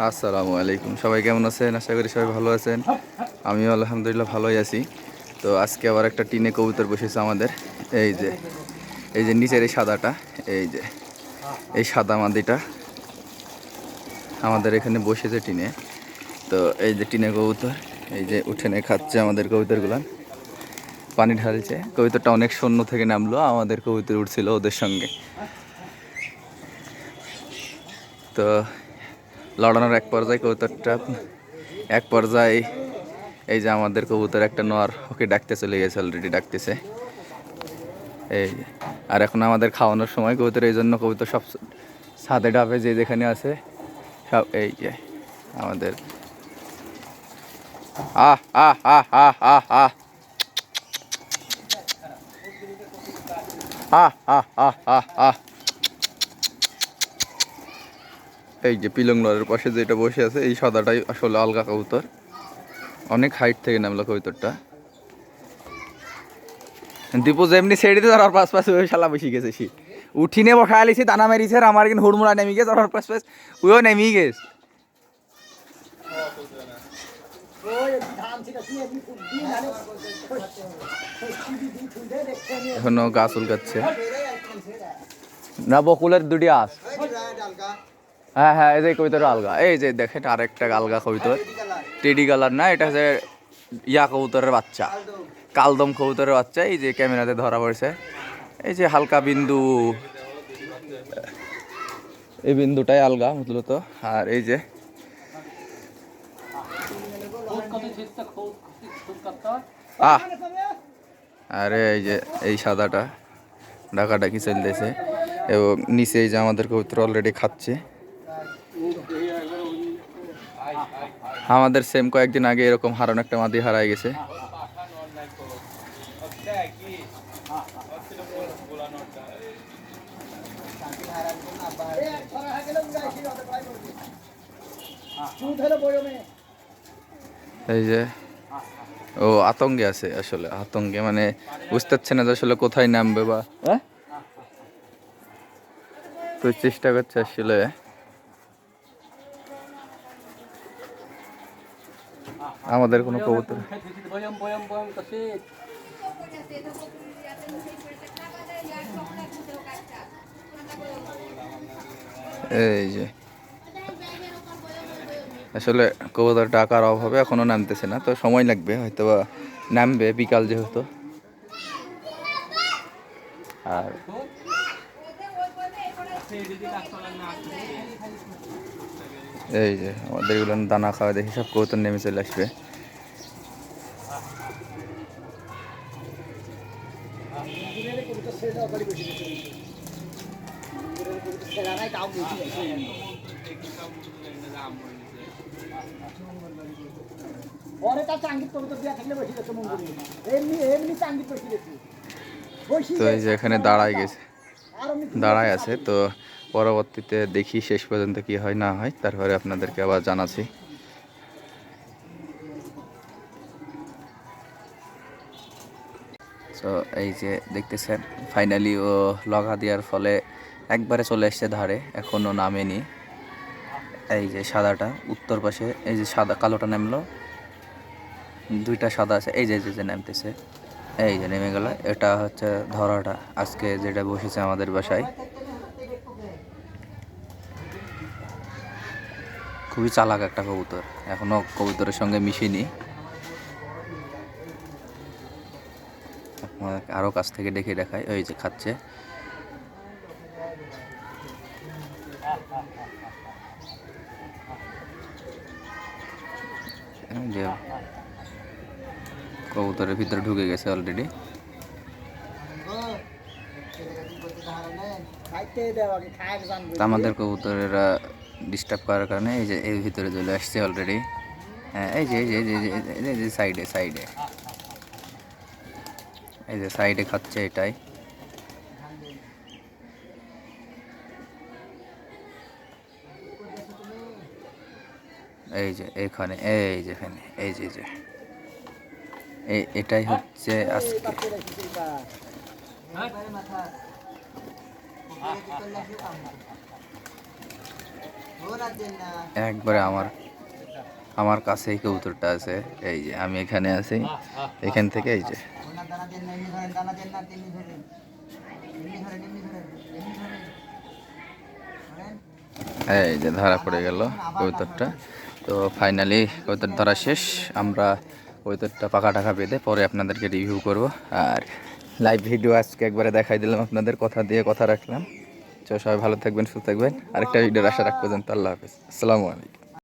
আসসালামু আলাইকুম, সবাই কেমন আছেন? আশা করি সবাই ভালো আছেন। আমিও আলহামদুলিল্লাহ ভালোই আছি। তো আজকে আবার একটা টিনে কবুতর বসেছে আমাদের। এই যে এই যে নিচের এই সাদাটা, এই যে এই সাদা মাদিটা আমাদের এখানে বসেছে টিনে। তো এই যে টিনে কবুতর, এই যে উঠেনে খাচ্ছে আমাদের কবুতরগুলান, পানি ঢালছে। কবুতরটা অনেক শূন্য থেকে নামলো, আমাদের কবুতর উঠছিল ওদের সঙ্গে। তো লড়ানোর এক পর্যায়ে কবুতরটা এক পর্যায়ে এই যে আমাদের কবুতর একটা নর ওকে ডাকতে চলে গেছে, অলরেডি ডাকতেছে। এই আর এখন আমাদের খাওয়ানোর সময় কবুতর, এই জন্য কবুতর সব ছাদে ডাবে যে যেখানে আছে সব। এই যে আমাদের আহ আহ আহ আহ আহ আহ আহ আহ আহ আহ আহ এই যে পিলং লরের পাশে যেটা বসে আছে, এই সাদাটাই আসলে আলগা কবুতর। অনেক হাইট থেকে নামলো কবুতরটা। দীপু যেমনি ছেড়ে দিয়ে আর পাশ পাশে ওই শালা বসে গেছে। সে উঠিনে বসা আলিছি, দানা মেরিছে, আমার কিন্তু হুড়মুড়া নেমে গেছে, আর পাশ পাশ ওইও নেমে গেছে। এখনো গাছ উলগাচ্ছে না, বকুলের দুটি আস। হ্যাঁ হ্যাঁ, এই যে কবিতাটা আলগা। এই যে দেখেন আরেকটা আলগা কবিতর, টেডি কালার না, এটা হচ্ছে ইয়া কবুতরের বাচ্চা, কালদম কবুতরের বাচ্চা। এই যে ক্যামেরাতে ধরা পড়েছে, এই যে হালকা বিন্দু, এই বিন্দুটাই আলগা মূলত। আর এই যে আহ আরে এই যে এই সাদাটা ডাকাডাকি চলতেছে, এবং নিচে এই যে আমাদের কবুতর অলরেডি খাচ্ছে। আমাদের সেম কয়েকদিন আগে এরকম হারানো একটা মাদি হারাই গেছে। এই যে ও আতঙ্কে আছে, আসলে আতঙ্কে, মানে বুঝতে পারছে না যে আসলে কোথায় নামবে বা তো চেষ্টা করছে আসলে। আমাদের কোনো কবুতর এই যে আসলে কবুতর টাকার অভাবে এখনো নামতেছে না, তো সময় লাগবে, হয়তো বা নামবে বিকাল যেহেতু। আর এই যে আমাদের এগুলো দানা খাওয়া দেখি সব কবুতর নেমে চলে আসবে। তো এই যে এখানে দাঁড়ায় গেছে, দাঁড়ায় আছে। তো পরবর্তীতে দেখি শেষ পর্যন্ত কি হয় না হয়, তারপরে আপনাদেরকে আবার জানাচ্ছি। তো এই যে দেখতেছেন ফাইনালি ও লগা দেওয়ার ফলে একবারে চলে এসছে ধারে, এখনো নামেনি। এই যে সাদাটা উত্তর পাশে, এই যে সাদা কালোটা নামলো, দুইটা সাদা আছে, এই যে যে নামতেছে, এই যে নেমে গেল। এটা হচ্ছে ধরাটা আজকে যেটা বসেছে আমাদের বাসায়। খুবই চালাক একটা কবুতর, এখনো কবুতরের সঙ্গে মিশিনি। আরো কাছ থেকে দেখে দেখায়, ওই যে খাচ্ছে। যে কবুতরের ভিতরে ঢুকে গেছে অলরেডি। আমাদের কবুতরেরা ডিস্টার্ব করার কারণে এই যে এর ভিতরে চলে আসছে অলরেডি। হ্যাঁ, এই যে এই যে সাইডে সাইডে, এই যে সাইডে খাচ্ছে এটাই। এই যে এখানে, এই যে এখানে, এই যে এটাই হচ্ছে আজকে। একবারে আমার আমার কাছেই কবুতরটা আছে। এই যে আমি এখানে আছি, এখান থেকে এই যে এই যে ধরা পড়ে গেল কবুতরটা। তো ফাইনালি কবুতর ধরা শেষ। আমরা কবুতরটা পাকা টাকা বেঁধে পরে আপনাদেরকে রিভিউ করব। আর লাইভ ভিডিও আজকে একবারে দেখাই দিলাম আপনাদের, কথা দিয়ে কথা রাখলাম। তো সবাই ভালো থাকবেন, সুস্থ থাকবেন। আরেকটা ভিডিওর আশা রাখ পর্যন্ত। আল্লাহ হাফেজ, আসসালামু আলাইকুম।